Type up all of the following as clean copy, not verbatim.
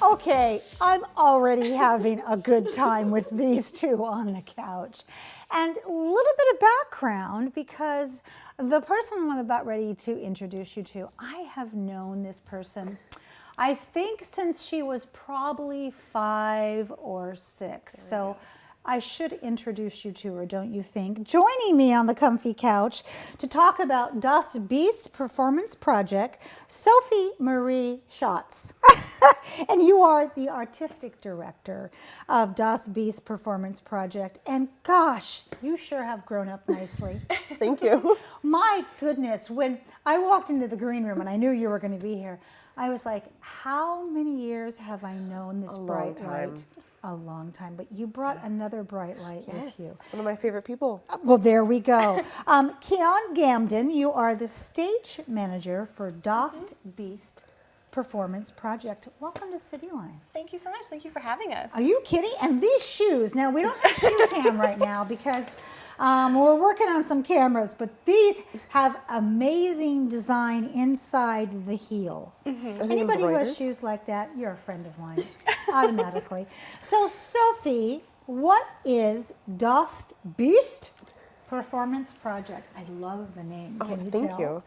Okay, I'm already having a good time with these two on the couch. And a little bit of background, because the person I'm about ready to introduce you to, I have known this person, I think since she was probably 5 or 6. So I should introduce you to her, don't you think? Joining me on the comfy couch to talk about Das Biest Performance Project, Sophie Marie Schatz. And you are the artistic director of Das Biest Performance Project. And gosh, you sure have grown up nicely. Thank you. My goodness, when I walked into the green room and I knew you were going to be here, I was like, how many years have I known this bright light? A long time, but you brought another bright light with you. One of my favorite people. Well, there we go. Keon Gamden, you are the stage manager for Das Biest Performance Project. Welcome to Cityline. Thank you so much. Thank you for having us. Are you kidding? And these shoes, now we don't have shoe cam right now because we're working on some cameras, but these have amazing design inside the heel. Anybody who has shoes like that, you're a friend of mine, automatically. So Sophie, what is Das Biest Performance Project? I love the name. Can you Thank tell? you.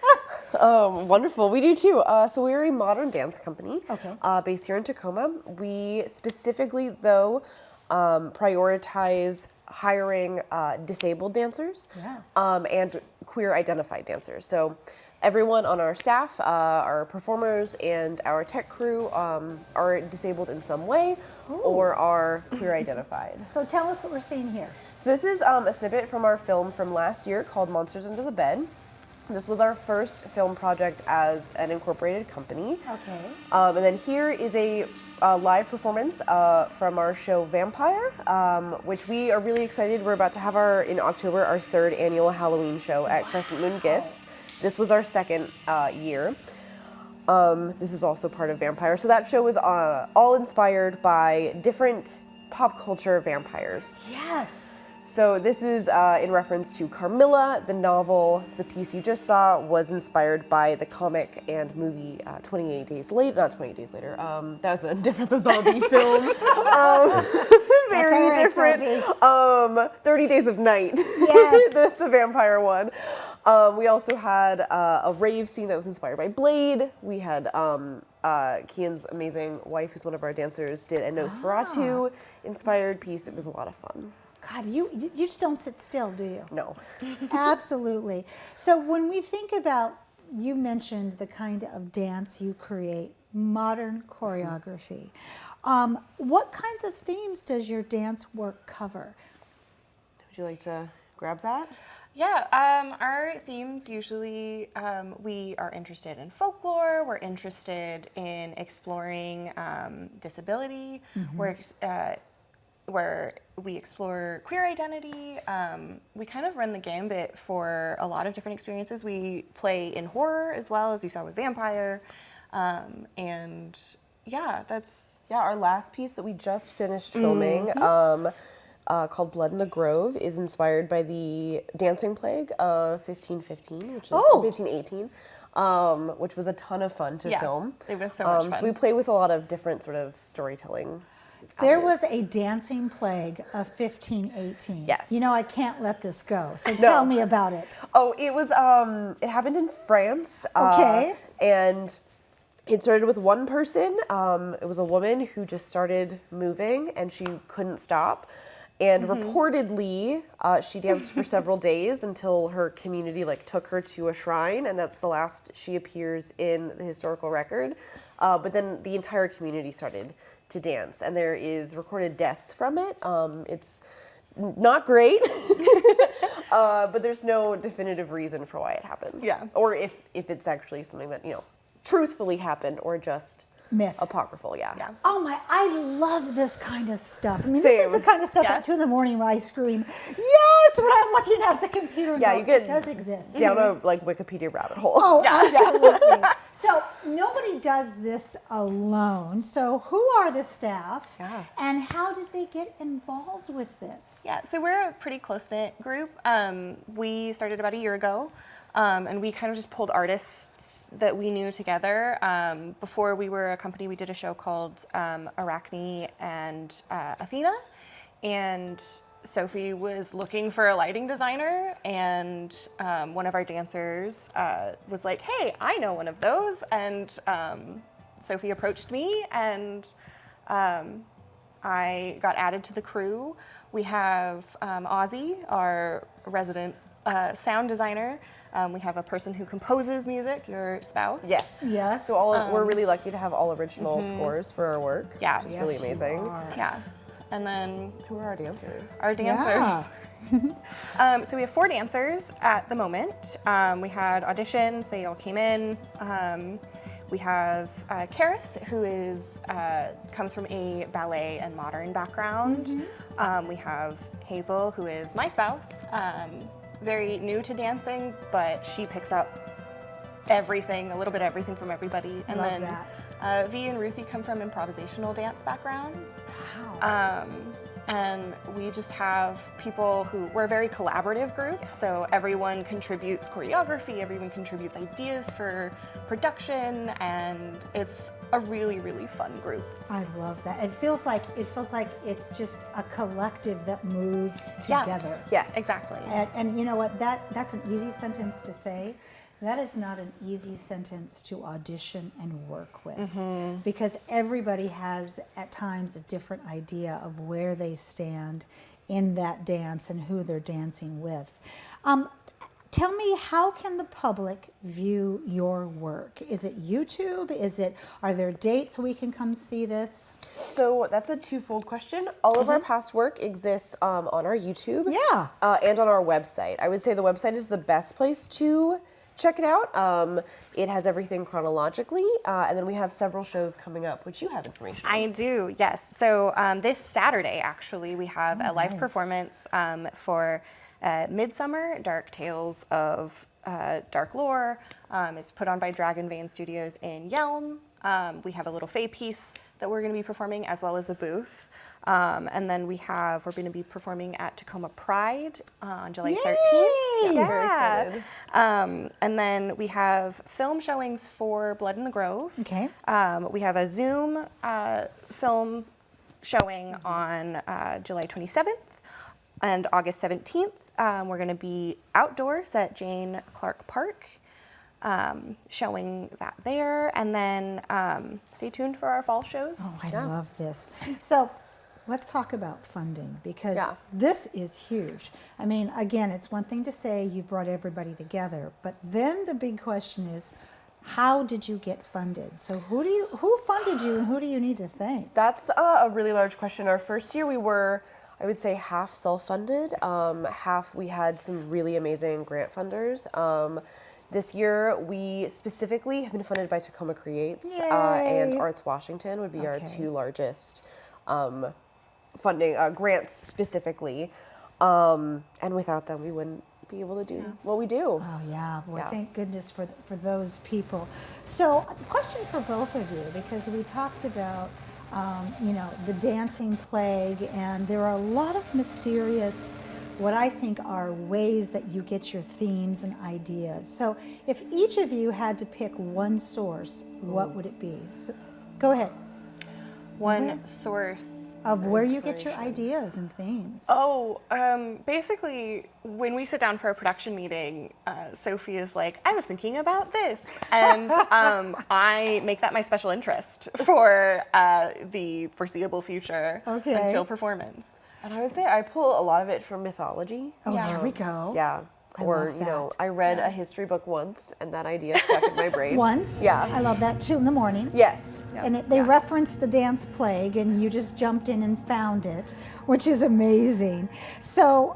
Wonderful. We do too. So we're a modern dance company based here in Tacoma. We specifically, though, prioritize hiring disabled dancers and queer identified dancers. So everyone on our staff, our performers and our tech crew are disabled in some way or are queer identified. So tell us what we're seeing here. So this is a snippet from our film from last year called Monsters Under the Bed. This was our first film project as an incorporated company. Okay. And then here is a live performance from our show Vampire, which we are really excited. We're about to have in October, our 3rd annual Halloween show at Crescent Moon Gifts. This was our 2nd year. This is also part of Vampire. So that show was all inspired by different pop culture vampires. Yes. So this is in reference to Carmilla. The novel, the piece you just saw, was inspired by the comic and movie 28 Days Later. Not 28 Days Later. That was a different zombie film. Very different. 30 Days of Night. Yes. That's a vampire one. We also had a rave scene that was inspired by Blade. We had Keon's amazing wife, who's one of our dancers, did a Nosferatu inspired piece. It was a lot of fun. God, you just don't sit still, do you? No. Absolutely. So when we think about, you mentioned the kind of dance you create, modern choreography. What kinds of themes does your dance work cover? Would you like to grab that? Yeah, our themes usually, we are interested in folklore, we're interested in exploring disability, where we explore queer identity. We kind of run the gambit for a lot of different experiences. We play in horror as well, as you saw with Vampire. And yeah, that's... Yeah, our last piece that we just finished filming, called Blood in the Grove, is inspired by the dancing plague of 1515, which is 1518, which was a ton of fun to film. It was so much fun. So we play with a lot of different sort of storytelling. There was a dancing plague of 1518. Yes. You know, I can't let this go. So tell me about it. Oh, it was, it happened in France. Okay. And it started with one person. It was a woman who just started moving and she couldn't stop. And reportedly, she danced for several days until her community took her to a shrine, and that's the last she appears in the historical record. But then the entire community started to dance, and there is recorded deaths from it. It's not great, but there's no definitive reason for why it happened. Yeah. Or if it's actually something that, truthfully happened or just Myth. Apocryphal, yeah. Oh my, I love this kind of stuff. I mean, this is the kind of stuff at 2 in the morning where I scream, yes, when I'm looking at the computer. And you get it does exist. Down a Wikipedia rabbit hole. Oh, absolutely. So nobody does this alone. So who are the staff and how did they get involved with this? Yeah, so we're a pretty close-knit group. We started about a year ago. And we kind of just pulled artists that we knew together. Before we were a company, we did a show called Arachne and Athena. And Sophie was looking for a lighting designer, and one of our dancers was like, hey, I know one of those. And Sophie approached me, and I got added to the crew. We have Ozzy, our resident sound designer. We have a person who composes music, your spouse. Yes. Yes. So we're really lucky to have all original scores for our work. Yeah. Which is Yes, really you amazing. are. Yeah. And then Who are our dancers? our dancers. Yeah. So we have 4 dancers at the moment. We had auditions, they all came in. We have Karis, who is comes from a ballet and modern background. We have Hazel, who is my spouse, very new to dancing, but she picks up everything, a little bit of everything from everybody. And Love then that. V and Ruthie come from improvisational dance backgrounds. Wow. And we just have people we're a very collaborative group, so everyone contributes choreography, everyone contributes ideas for production, and it's a really, really fun group. I love that. It feels like it's just a collective that moves Yeah. together. Yes. Exactly. And you know what? That's an easy sentence to say. That is not an easy sentence to audition and work with, because everybody has at times a different idea of where they stand in that dance and who they're dancing with. Tell me, how can the public view your work? Is it YouTube? Are there dates we can come see this? So that's a twofold question. All of our past work exists on our YouTube. Yeah. And on our website. I would say the website is the best place to check it out. It has everything chronologically, and then we have several shows coming up, which you have information on. I do, yes. So this Saturday, actually, we have a live right. performance for Midsummer, Dark Tales of Dark Lore. It's put on by Dragon Vein Studios in Yelm. We have a little Fae piece that we're going to be performing, as well as a booth. And then we're going to be performing at Tacoma Pride on July 13th. Yeah, I'm very excited. And then we have film showings for Blood in the Grove. Okay. We have a Zoom film showing on July 27th and August 17th. We're going to be outdoors at Jane Clark Park, showing that there. And then stay tuned for our fall shows. Oh, I love this. So let's talk about funding, because this is huge. I mean, again, it's one thing to say you brought everybody together, but then the big question is, how did you get funded? So who funded you, and who do you need to thank? That's a really large question. Our first year we were, I would say, half self-funded, half we had some really amazing grant funders. This year we specifically have been funded by Tacoma Creates and Arts Washington would be our 2 largest funding, grants specifically. And without them we wouldn't be able to do what we do. Oh yeah, boy, thank goodness for those people. So the question for both of you, because we talked about the dancing plague, and there are a lot of mysterious, what I think are ways that you get your themes and ideas. So if each of you had to pick one source, what would it be? So, go ahead. One source Of where you get your ideas and themes. Oh, basically, when we sit down for a production meeting, Sophie is like, I was thinking about this. And I make that my special interest for the foreseeable future until performance. And I would say I pull a lot of it from mythology. Oh, there we go. Yeah. I Or, love that. I read a history book once and that idea stuck in my brain. Once? Yeah. I love that too, in the morning. Yes. And they referenced the dance plague, and you just jumped in and found it, which is amazing. So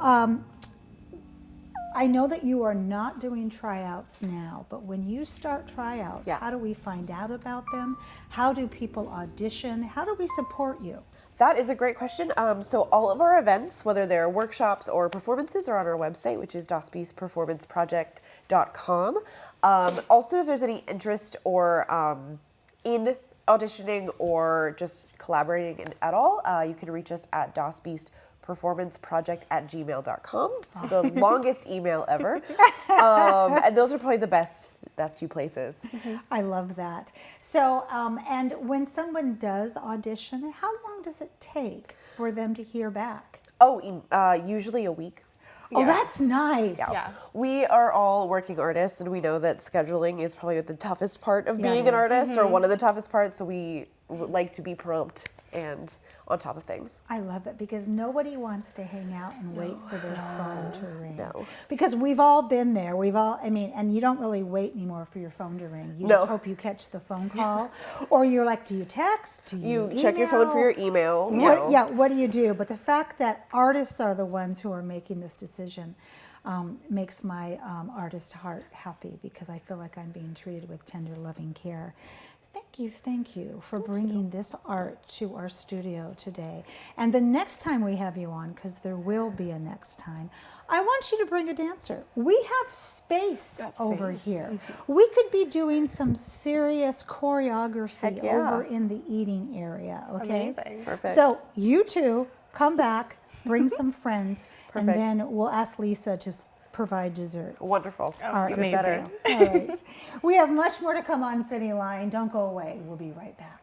I know that you are not doing tryouts now, but when you start tryouts, how do we find out about them? How do people audition? How do we support you? That is a great question. So all of our events, whether they're workshops or performances, are on our website, which is biestperformanceproject.com. Also, if there's any interest or in auditioning or just collaborating at all, you can reach us at biestperformanceproject@gmail.com. It's the longest email ever. And those are probably the best two places. I love that. So, and when someone does audition, how long does it take for them to hear back? Usually a week. Oh, that's nice. Yeah. We are all working artists, and we know that scheduling is probably the toughest part of Yeah, being it an is. artist, or one of the toughest parts, so we like to be prompt and on top of things. I love it because nobody wants to hang out and wait for their phone to ring. No. Because we've all been there. And you don't really wait anymore for your phone to ring. You just hope you catch the phone call. Or you're like, do you text? Do you check your phone for your email. What do you do? But the fact that artists are the ones who are making this decision makes my artist heart happy because I feel like I'm being treated with tender, loving care. Thank you for bringing this art to our studio today. And the next time we have you on, because there will be a next time, I want you to bring a dancer. We have space over here. We could be doing some serious choreography over in the eating area, okay? Amazing. Perfect. So you two come back, bring some friends, and Perfect. then we'll ask Lisa to provide dessert. Wonderful. All right, Even better. All right. We have much more to come on Cityline. Don't go away. We'll be right back.